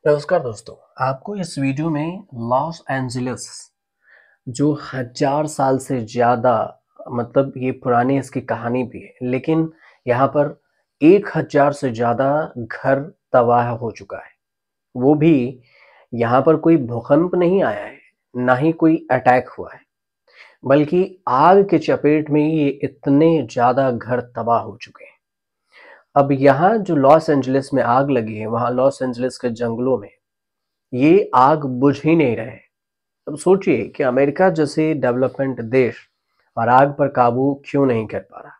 नमस्कार दोस्तों। आपको इस वीडियो में लॉस एंजलिस जो 1000 साल से ज़्यादा मतलब ये पुरानी इसकी कहानी भी है, लेकिन यहाँ पर 1000 से ज़्यादा घर तबाह हो चुका है। वो भी यहाँ पर कोई भूकंप नहीं आया है, ना ही कोई अटैक हुआ है, बल्कि आग के चपेट में ये इतने ज़्यादा घर तबाह हो चुके हैं। अब यहाँ जो लॉस एंजलिस में आग लगी है, वहाँ लॉस एंजलिस के जंगलों में ये आग बुझ ही नहीं रहे। अब सोचिए कि अमेरिका जैसे डेवलपमेंट देश और आग पर काबू क्यों नहीं कर पा रहा।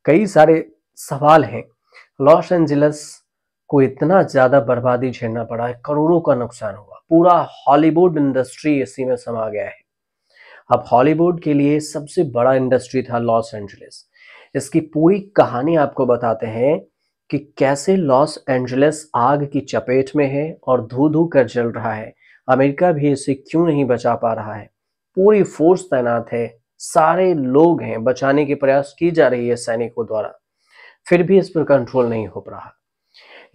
कई सारे सवाल हैं। लॉस एंजलिस को इतना ज्यादा बर्बादी झेलना पड़ा है, करोड़ों का नुकसान हुआ, पूरा हॉलीवुड इंडस्ट्री इसी में समा गया है। अब हॉलीवुड के लिए सबसे बड़ा इंडस्ट्री था लॉस एंजलिस। इसकी पूरी कहानी आपको बताते हैं कि कैसे लॉस एंजलिस आग की चपेट में है और धू धू कर जल रहा है। अमेरिका भी इसे क्यों नहीं बचा पा रहा है। पूरी फोर्स तैनात है, सारे लोग हैं, बचाने की प्रयास की जा रही है सैनिकों द्वारा, फिर भी इस पर कंट्रोल नहीं हो रहा।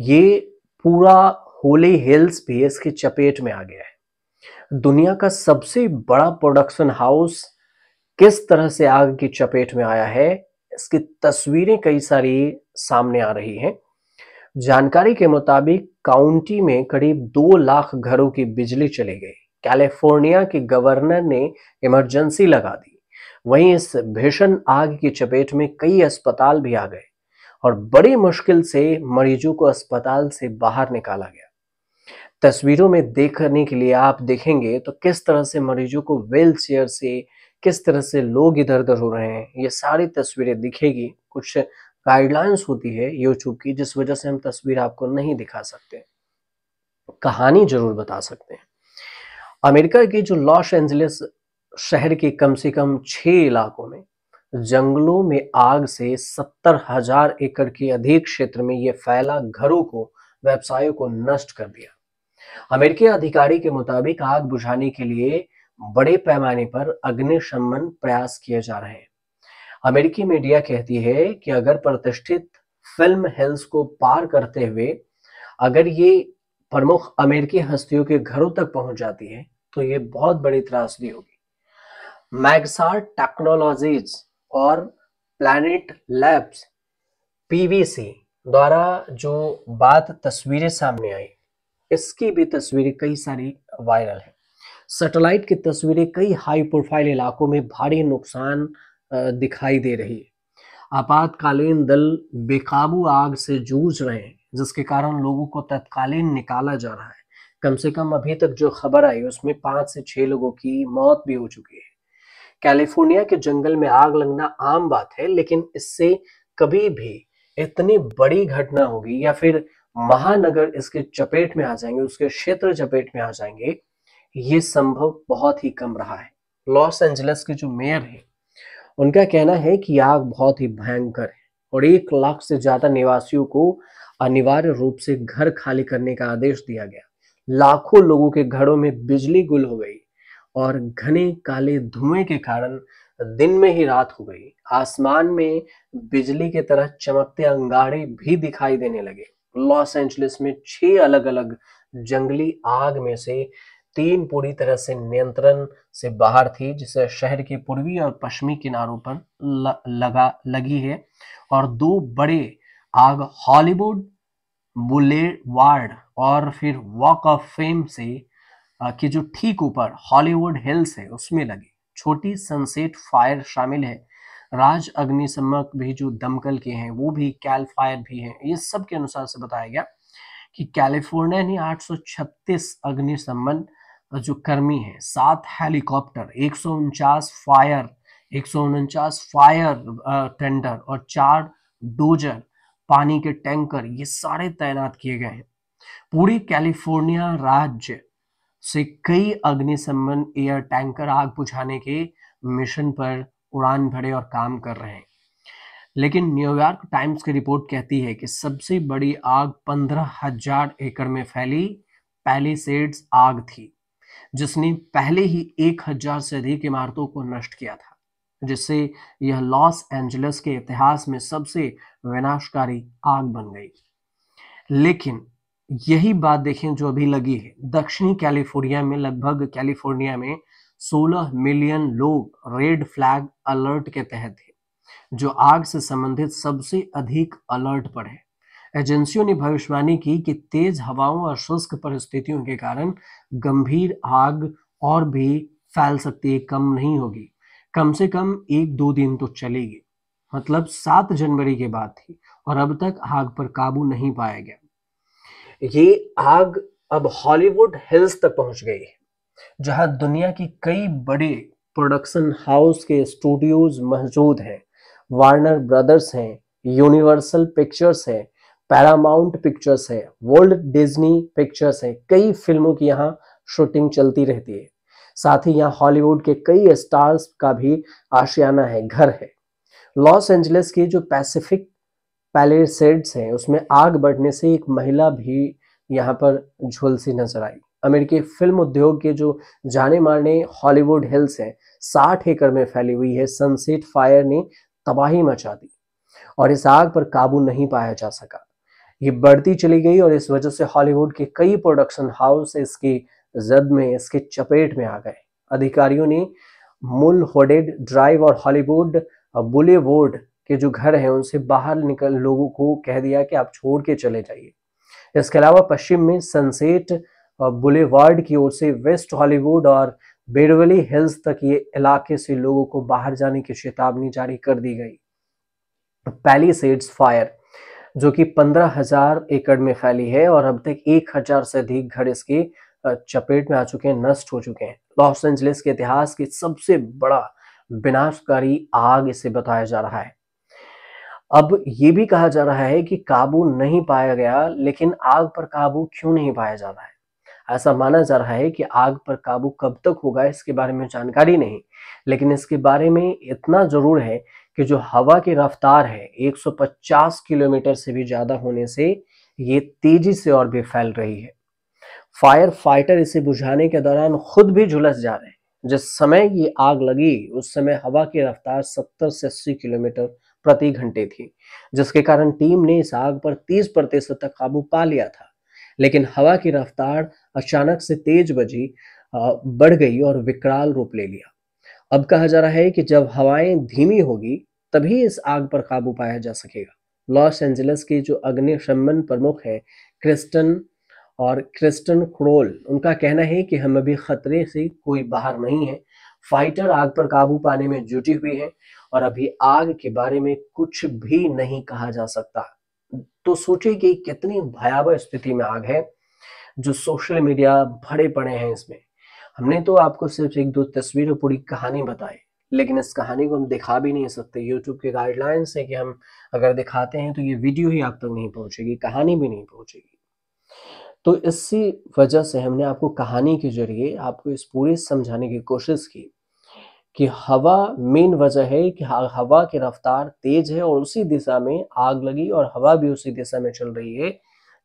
ये पूरा होली हिल्स भी इसकी चपेट में आ गया है। दुनिया का सबसे बड़ा प्रोडक्शन हाउस किस तरह से आग की चपेट में आया है, इसकी तस्वीरें कई सारी सामने आ रही हैं। जानकारी के मुताबिक काउंटी में करीब 2 लाख घरों की बिजली चली गई। कैलिफोर्निया के गवर्नर ने इमरजेंसी लगा दी। वहीं इस भीषण आग की चपेट में कई अस्पताल भी आ गए और बड़ी मुश्किल से मरीजों को अस्पताल से बाहर निकाला गया। तस्वीरों में देखने के लिए आप देखेंगे तो किस तरह से मरीजों को व्हील चेयर से, किस तरह से लोग इधर उधर हो रहे हैं, ये सारी तस्वीरें दिखेगी। कुछ गाइडलाइंस होती है यूट्यूब की, जिस वजह से हम तस्वीर आपको नहीं दिखा सकते, कहानी जरूर बता सकते हैं। अमेरिका की जो लॉस एंजलिस शहर के कम से कम 6 इलाकों में जंगलों में आग से 70,000 एकड़ के अधिक क्षेत्र में ये फैला घरों को, व्यवसायों को नष्ट कर दिया। अमेरिकी अधिकारी के मुताबिक आग बुझाने के लिए बड़े पैमाने पर अग्निशमन प्रयास किए जा रहे हैं। अमेरिकी मीडिया कहती है कि अगर प्रतिष्ठित फिल्म हिल्स को पार करते हुए अगर ये प्रमुख अमेरिकी हस्तियों के घरों तक पहुंच जाती है तो ये बहुत बड़ी त्रासदी होगी। मैग्सार टेक्नोलॉजीज और प्लैनेट लैब्स पीवीसी द्वारा जो बात तस्वीरें सामने आई, इसकी भी तस्वीरें कई सारी वायरल है। सैटेलाइट की तस्वीरें कई हाई प्रोफाइल इलाकों में भारी नुकसान दिखाई दे रही है। आपातकालीन दल बेकाबू आग से जूझ रहे हैं, जिसके कारण लोगों को तत्कालीन निकाला जा रहा है। कम से कम अभी तक जो खबर आई उसमें 5 से 6 लोगों की मौत भी हो चुकी है। कैलिफोर्निया के जंगल में आग लगना आम बात है, लेकिन इससे कभी भी इतनी बड़ी घटना होगी या फिर महानगर इसके चपेट में आ जाएंगे, उसके क्षेत्र चपेट में आ जाएंगे, ये संभव बहुत ही कम रहा है। लॉस एंजलिस के जो मेयर हैं, उनका कहना है कि आग बहुत ही भयंकर है और 1 लाख से ज्यादा निवासियों को अनिवार्य रूप से घर खाली करने का आदेश दिया गया। लाखों लोगों के घरों में बिजली गुल हो गई और घने काले धुएं के कारण दिन में ही रात हो गई। आसमान में बिजली की तरह चमकते अंगारे भी दिखाई देने लगे। लॉस एंजलिस में 6 अलग अलग जंगली आग में से 3 पूरी तरह से नियंत्रण से बाहर थी, जिसे शहर के पूर्वी और पश्चिमी किनारों पर लगी है, और 2 बड़े आग हॉलीवुड बुलेवार्ड और फिर वॉक ऑफ फेम से के जो ठीक ऊपर हॉलीवुड हिल्स है उसमें लगी। छोटी सनसेट फायर शामिल है। राज अग्निशमक भी जो दमकल के हैं वो भी, कैल फायर भी हैं। ये सब के अनुसार से बताया गया कि कैलिफोर्निया ने 836 अग्निशमन जो कर्मी हैं, 7 हेलीकॉप्टर, 149 फायर टेंडर और 4 डोजर पानी के टैंकर, ये सारे तैनात किए गए हैं। पूरी कैलिफोर्निया राज्य से कई अग्निशमन एयर टैंकर आग बुझाने के मिशन पर उड़ान भरे और काम कर रहे हैं। लेकिन न्यूयॉर्क टाइम्स की रिपोर्ट कहती है कि सबसे बड़ी आग 15,000 एकड़ में फैली पैलिसेड्स आग थी, जिसने पहले ही 1,000 से अधिक इमारतों को नष्ट किया था, जिससे यह लॉस एंजलिस के इतिहास में सबसे विनाशकारी आग बन गई। लेकिन यही बात देखें जो अभी लगी है, दक्षिणी कैलिफोर्निया में, लगभग कैलिफोर्निया में 16 मिलियन लोग रेड फ्लैग अलर्ट के तहत थे, जो आग से संबंधित सबसे अधिक अलर्ट पर है। एजेंसियों ने भविष्यवाणी की कि तेज हवाओं और शुष्क परिस्थितियों के कारण गंभीर आग और भी फैल सकती है, कम नहीं होगी, कम से कम 1-2 दिन तो चलेगी। मतलब 7 जनवरी की बात थी और अब तक आग पर काबू नहीं पाया गया। ये आग अब हॉलीवुड हिल्स तक पहुंच गई है, जहां दुनिया की कई बड़े प्रोडक्शन हाउस के स्टूडियोज मौजूद हैं। वार्नर ब्रदर्स हैं, यूनिवर्सल पिक्चर्स है, पैरामाउंट पिक्चर्स है, वर्ल्ड डिज्नी पिक्चर्स है। कई फिल्मों की यहाँ शूटिंग चलती रहती है। साथ ही यहाँ हॉलीवुड के कई स्टार्स का भी आशियाना है, घर है। लॉस एंजलिस की जो पैसिफिक पैलेसेड्स हैं, उसमें आग बढ़ने से एक महिला भी यहाँ पर झुलसी नजर आई। अमेरिकी फिल्म उद्योग के जो जाने माने हॉलीवुड हिल्स हैं, 60 एकड़ में फैली हुई है। सनसेट फायर ने तबाही मचा दी और इस आग पर काबू नहीं पाया जा सका। ये बढ़ती चली गई और इस वजह से हॉलीवुड के कई प्रोडक्शन हाउस इसकी जद में, इसके चपेट में आ गए। अधिकारियों ने मुलहोडेड ड्राइव और हॉलीवुड बुलेवार्ड के जो घर हैं, उनसे बाहर निकल लोगों को कह दिया कि आप छोड़ के चले जाइए। इसके अलावा पश्चिम में सनसेट बुलेवार्ड की ओर से वेस्ट हॉलीवुड और बेवरली हिल्स तक ये इलाके से लोगों को बाहर जाने की चेतावनी जारी कर दी गई। पैलिसेड्स फायर, जो कि 15,000 एकड़ में फैली है और अब तक 1,000 से अधिक घर इसकी चपेट में आ चुके हैं, नष्ट हो चुके हैं। लॉस एंजलिस के इतिहास की सबसे बड़ा विनाशकारी आग इसे बताया जा रहा है। अब ये भी कहा जा रहा है कि काबू नहीं पाया गया, लेकिन आग पर काबू क्यों नहीं पाया जा रहा है? ऐसा माना जा रहा है कि आग पर काबू कब तक होगा इसके बारे में जानकारी नहीं, लेकिन इसके बारे में इतना जरूर है कि जो हवा की रफ्तार है 150 किलोमीटर से भी ज्यादा होने से ये तेजी से और भी फैल रही है। फायर फाइटर इसे बुझाने के दौरान खुद भी झुलस जा रहे हैं। जिस समय ये आग लगी उस समय हवा की रफ्तार 70 से 80 किलोमीटर प्रति घंटे थी, जिसके कारण टीम ने इस आग पर 30% तक काबू पा लिया था। लेकिन हवा की रफ्तार अचानक से तेज बढ़ गई और विकराल रूप ले लिया। अब कहा जा रहा है कि जब हवाएं धीमी होगी तभी इस आग पर काबू पाया जा सकेगा। लॉस एंजलिस की जो अग्निशमन प्रमुख है क्रिस्टन क्रोल, उनका कहना है कि हम अभी खतरे से कोई बाहर नहीं है। फाइटर आग पर काबू पाने में जुटी हुई है और अभी आग के बारे में कुछ भी नहीं कहा जा सकता। तो सोचिए कि कितनी भयावह स्थिति में आग है। जो सोशल मीडिया भरे पड़े हैं इसमें, हमने तो आपको सिर्फ 1-2 तस्वीर और पूरी कहानी बताई, लेकिन इस कहानी को हम दिखा भी नहीं सकते। यूट्यूब के गाइडलाइंस है कि हम अगर दिखाते हैं तो ये वीडियो ही आप तक नहीं पहुंचेगी, कहानी भी नहीं पहुंचेगी। तो इसी वजह से हमने आपको कहानी के जरिए आपको इस पूरी समझाने की कोशिश की कि हवा मेन वजह है कि हवा की रफ्तार तेज है और उसी दिशा में आग लगी और हवा भी उसी दिशा में चल रही है।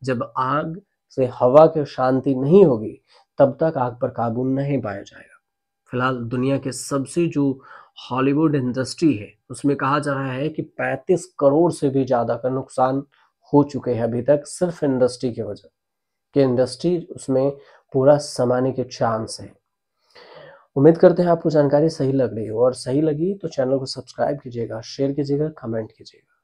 जब आग से हवा की शांति नहीं होगी तब तक आग पर काबू नहीं पाया जाएगा। फिलहाल दुनिया के सबसे जो हॉलीवुड इंडस्ट्री है उसमें कहा जा रहा है कि 35 करोड़ से भी ज्यादा का नुकसान हो चुके हैं अभी तक, सिर्फ इंडस्ट्री की वजह कि इंडस्ट्री उसमें पूरा समाने के चांस है। उम्मीद करते हैं आपको जानकारी सही लग रही हो और सही लगी तो चैनल को सब्सक्राइब कीजिएगा, शेयर कीजिएगा, कमेंट कीजिएगा।